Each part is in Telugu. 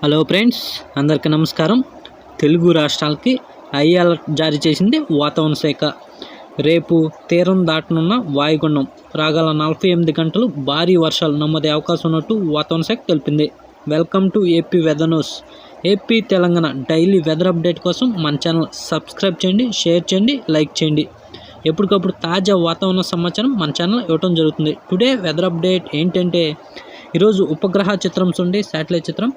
హలో ఫ్రెండ్స్, అందరికీ నమస్కారం. తెలుగు రాష్ట్రాలకి హై అలర్ట్ జారీ చేసింది వాతావరణ శాఖ. రేపు తీరం దాటనున్న వాయుగుండం రాగల 48 గంటలు భారీ వర్షాలు నమోదే అవకాశం ఉన్నట్టు వాతావరణ శాఖ తెలిపింది. Welcome to AP weather news. AP Telangana daily weather update కోసం మన ఛానల్ సబ్స్క్రైబ్ చేయండి, షేర్ చేయండి, లైక్ చేయండి. ఎప్పటికప్పుడు తాజా వాతావరణ సమాచారం మన ఛానల్ ఇవ్వడం జరుగుతుంది. టుడే వెదర్ అప్డేట్ ఏంటంటే, ఈరోజు ఉపగ్రహ చిత్రం నుండి శాటిలైట్ చిత్రం.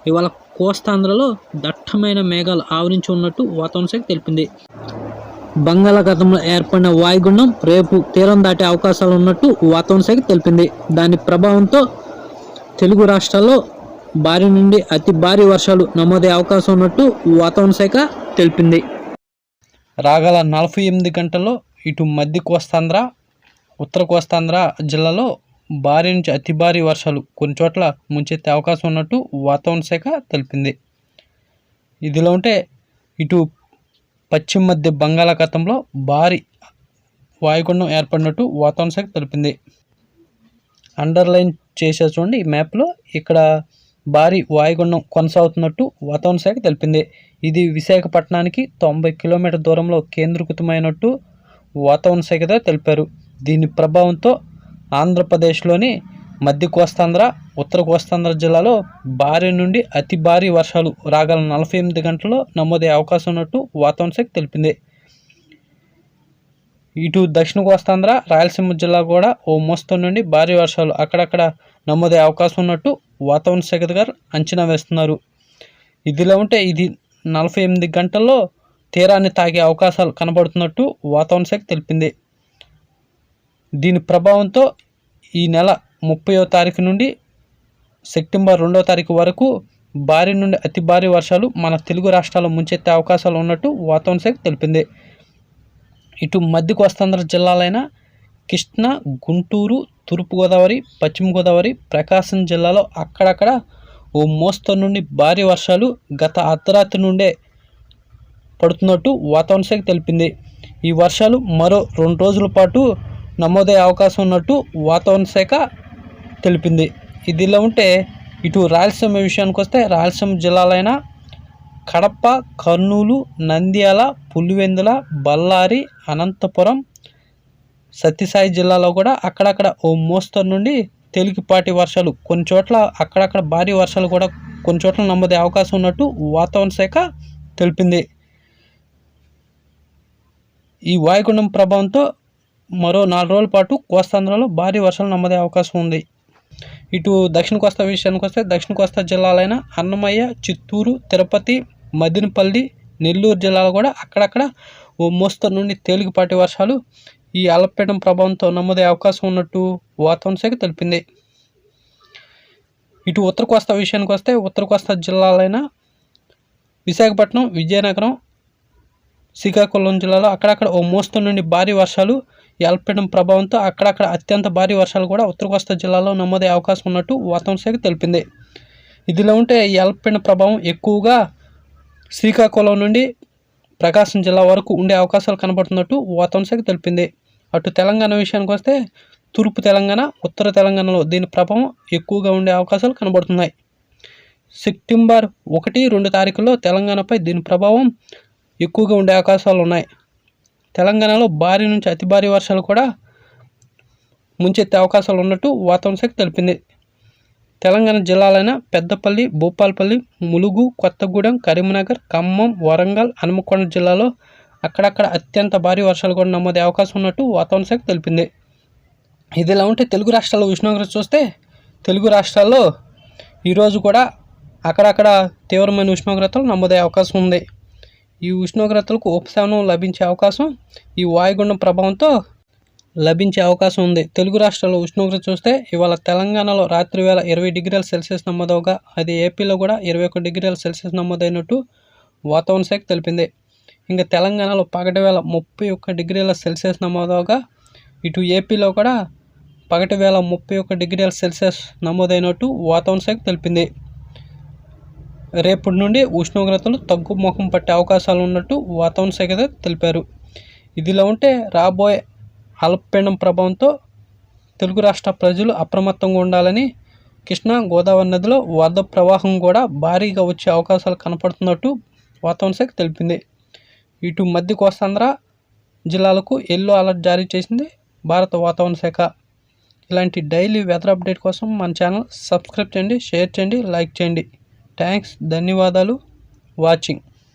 ఇవాళ కోస్తాంధ్రలో దట్టమైన మేఘాలు ఆవరించి ఉన్నట్టు వాతావరణ శాఖ తెలిపింది. బంగాళాఖాతంలో ఏర్పడిన వాయుగుండం రేపు తీరం దాటే అవకాశాలు ఉన్నట్టు వాతావరణ శాఖ తెలిపింది. దాని ప్రభావంతో తెలుగు రాష్ట్రాల్లో భారీ నుండి అతి భారీ వర్షాలు నమోదే అవకాశం ఉన్నట్టు వాతావరణ శాఖ తెలిపింది. రాగల 48 గంటల్లో ఇటు మధ్య కోస్తాంధ్ర, ఉత్తర కోస్తాంధ్ర జిల్లాలో భారీ నుంచి అతి భారీ వర్షాలు కొన్ని చోట్ల ముంచెత్తే అవకాశం ఉన్నట్టు వాతావరణ శాఖ తెలిపింది. ఇదిలో ఉంటే ఇటు పశ్చిమ మధ్య బంగాళాఖాతంలో భారీ వాయుగుండం ఏర్పడినట్టు వాతావరణ శాఖ తెలిపింది. అండర్లైన్ చేసే చూడండి ఈ మ్యాప్లో, ఇక్కడ భారీ వాయుగుండం కొనసాగుతున్నట్టు వాతావరణ శాఖ తెలిపింది. ఇది విశాఖపట్నానికి 90 కిలోమీటర్ దూరంలో కేంద్రీకృతమైనట్టు వాతావరణ శాఖ తెలిపారు. దీని ప్రభావంతో ఆంధ్రప్రదేశ్లోని మధ్య కోస్తాంధ్ర, ఉత్తర కోస్తాంధ్ర జిల్లాలో భారీ నుండి అతి భారీ వర్షాలు రాగల 48 గంటల్లో నమోదే అవకాశం ఉన్నట్టు వాతావరణ శాఖ తెలిపింది. ఇటు దక్షిణ కోస్తాంధ్ర, రాయలసీమ జిల్లా కూడా ఓ మోస్తరు నుండి భారీ వర్షాలు అక్కడక్కడ నమోదే అవకాశం ఉన్నట్టు వాతావరణ శాఖ గారు అంచనా వేస్తున్నారు. ఇదిలా ఉంటే ఇది 48 గంటల్లో తీరాన్ని తాగే అవకాశాలు కనబడుతున్నట్టు వాతావరణ శాఖ తెలిపింది. దీని ప్రభావంతో ఈ నెల 30వ తారీఖు నుండి సెప్టెంబర్ 2వ తారీఖు వరకు భారీ నుండి అతి భారీ వర్షాలు మన తెలుగు రాష్ట్రాల్లో ముంచెత్తే అవకాశాలు ఉన్నట్టు వాతావరణ శాఖ తెలిపింది. ఇటు మధ్య కోస్తాంధ్ర జిల్లాలైన కృష్ణా, గుంటూరు, తూర్పుగోదావరి, పశ్చిమ గోదావరి, ప్రకాశం జిల్లాలో అక్కడక్కడ ఓ మోస్తరు నుండి భారీ వర్షాలు గత అర్ధరాత్రి నుండే పడుతున్నట్టు వాతావరణ శాఖ తెలిపింది. ఈ వర్షాలు మరో 2 రోజుల పాటు నమోదే అవకాశం ఉన్నట్టు వాతావరణ శాఖ తెలిపింది. ఇదిలా ఉంటే ఇటు రాయలసీమ విషయానికి వస్తే, రాయలసీమ జిల్లాలైన కడప, కర్నూలు, నంద్యాల, పులివెందుల, బళ్ళారి, అనంతపురం, సత్యసాయి జిల్లాలో కూడా అక్కడక్కడ ఓ మోస్తరు నుండి తేలికపాటి వర్షాలు కొన్ని చోట్ల అక్కడక్కడ భారీ వర్షాలు కూడా కొన్ని చోట్ల నమోదే అవకాశం ఉన్నట్టు వాతావరణ శాఖ తెలిపింది. ఈ వాయుగుండం ప్రభావంతో మరో 4 రోజుల పాటు కోస్తాంధ్రలో భారీ వర్షాలు నమోదే అవకాశం ఉంది. ఇటు దక్షిణ కోస్తా విషయానికి వస్తే, దక్షిణ కోస్తా జిల్లాలైన అన్నమయ్య, చిత్తూరు, తిరుపతి, మదినపల్లి, నెల్లూరు జిల్లాలో కూడా అక్కడక్కడ ఓ మోస్తరు నుండి తేలికపాటి వర్షాలు ఈ అల్పపీడనం ప్రభావంతో నమోదే అవకాశం ఉన్నట్టు వాతావరణ శాఖ తెలిపింది. ఇటు ఉత్తర కోస్తా విషయానికి వస్తే, ఉత్తర కోస్తా జిల్లాలైన విశాఖపట్నం, విజయనగరం, శ్రీకాకుళం జిల్లాలో అక్కడక్కడ ఓ మోస్తరు నుండి భారీ వర్షాలు ఈ అల్పపీడనం ప్రభావంతో అక్కడక్కడ అత్యంత భారీ వర్షాలు కూడా ఉత్తర కోస్తా జిల్లాలో నమోదే అవకాశం ఉన్నట్టు వాతావరణ శాఖ తెలిపింది. ఇదిలో ఉంటే ఈ అల్పపీడన ప్రభావం ఎక్కువగా శ్రీకాకుళం నుండి ప్రకాశం జిల్లా వరకు ఉండే అవకాశాలు కనబడుతున్నట్టు వాతావరణ శాఖ తెలిపింది. అటు తెలంగాణ విషయానికి వస్తే, తూర్పు తెలంగాణ, ఉత్తర తెలంగాణలో దీని ప్రభావం ఎక్కువగా ఉండే అవకాశాలు కనబడుతున్నాయి. సెప్టెంబర్ 1, 2 తారీఖుల్లో తెలంగాణపై దీని ప్రభావం ఎక్కువగా ఉండే అవకాశాలు ఉన్నాయి. తెలంగాణలో భారీ నుంచి అతి భారీ వర్షాలు కూడా ముంచెత్తే అవకాశాలు ఉన్నట్టు వాతావరణ శాఖ తెలిపింది. తెలంగాణ జిల్లాలైన పెద్దపల్లి, భూపాలపల్లి, ములుగు, కొత్తగూడెం, కరీంనగర్, ఖమ్మం, వరంగల్, హన్మకొండ జిల్లాలో అక్కడక్కడ అత్యంత భారీ వర్షాలు కూడా నమోదే అవకాశం ఉన్నట్టు వాతావరణ శాఖ తెలిపింది. ఇదిలా ఉంటే తెలుగు రాష్ట్రాల్లో ఉష్ణోగ్రత చూస్తే, తెలుగు రాష్ట్రాల్లో ఈరోజు కూడా అక్కడక్కడ తీవ్రమైన ఉష్ణోగ్రతలు నమోదే అవకాశం ఉంది. ఈ ఉష్ణోగ్రతలకు ఉపశమనం లభించే అవకాశం ఈ వాయుగుండం ప్రభావంతో లభించే అవకాశం ఉంది. తెలుగు రాష్ట్రాల్లో ఉష్ణోగ్రత చూస్తే, ఇవాళ తెలంగాణలో రాత్రి వేళ 20 డిగ్రీల సెల్సియస్ నమోదవగా, అది ఏపీలో కూడా 21 డిగ్రీల సెల్సియస్ నమోదైనట్టు వాతావరణ శాఖ తెలిపింది. ఇంకా తెలంగాణలో పగటి వేళ 31 డిగ్రీల సెల్సియస్ నమోదవగా, ఇటు ఏపీలో కూడా పగటి వేళ 31 డిగ్రీల సెల్సియస్ నమోదైనట్టు వాతావరణ శాఖ తెలిపింది. రేపటి నుండి ఉష్ణోగ్రతలు తగ్గుముఖం పట్టే అవకాశాలు ఉన్నట్టు వాతావరణ శాఖ తెలిపారు. ఇదిలా ఉంటే రాబోయే అల్పపీడనం ప్రభావంతో తెలుగు రాష్ట్ర ప్రజలు అప్రమత్తంగా ఉండాలని కృష్ణా గోదావరి నదిలో వరద ప్రవాహం కూడా భారీగా వచ్చే అవకాశాలు కనపడుతున్నట్టు వాతావరణ శాఖ తెలిపింది. ఇటు మధ్య కోస్తాంధ్ర జిల్లాలకు ఎల్లో అలర్ట్ జారీ చేసింది భారత వాతావరణ శాఖ. ఇలాంటి డైలీ వెదర్ అప్డేట్ కోసం మన ఛానల్ సబ్స్క్రైబ్ చేయండి, షేర్ చేయండి, లైక్ చేయండి. థ్యాంక్స్, ధన్యవాదాలు వాచింగ్.